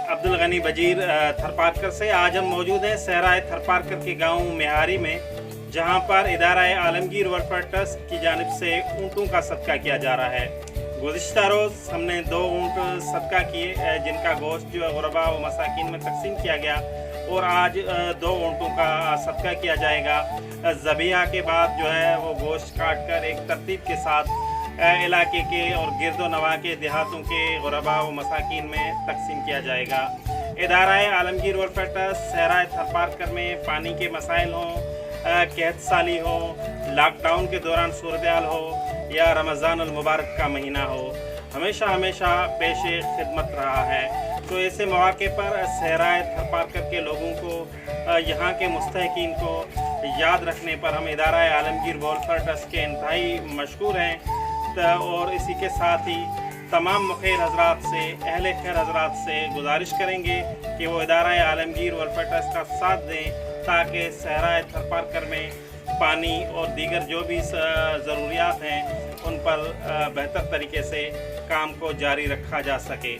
अब्दुल गनी बजीर थरपारकर से। आज हम मौजूद हैं सहराए थरपारकर के गांव मेहारी में, जहां पर इदारा आलमगीर वेलफेयर ट्रस्ट की जानिब से ऊँटों का सदका किया जा रहा है। गुज़िश्ता रोज़ हमने 2 ऊँट सदका किए, जिनका गोश्त जो है गुरबा व मसाकिन में तकसीम किया गया, और आज 2 ऊँटों का सदका किया जाएगा। ज़बिया के बाद जो है वो गोश्त काट कर एक तरतीब के साथ इलाके के और गिरदो नवा के देहातों के गुरबा व मसाकिन में तकसीम किया जाएगा। इदारा आलमगीर वेलफेयर ट्रस्ट सहराए थरपारकर में पानी के मसाइल हों, कहत साली हो, लॉकडाउन के दौरान सूरत-ए-हाल हो या रमज़ान अल मुबारक का महीना हो, हमेशा पेश खिदमत रहा है। तो ऐसे मौके पर सहराए थरपारकर के लोगों को, यहाँ के मुस्तहिकीन को याद रखने पर हम इदारा आलमगीर वेलफेयर ट्रस्ट के इंतहाई मशकूर हैं। और इसी के साथ ही तमाम मुखैर हजरात से, अहले खैर हजरात से गुजारिश करेंगे कि वो इदारा आलमगीर वेलफेयर ट्रस्ट का साथ दें, ताकि सहराए थरपारकर में पानी और दीगर जो भी ज़रूरियात हैं उन पर बेहतर तरीके से काम को जारी रखा जा सके।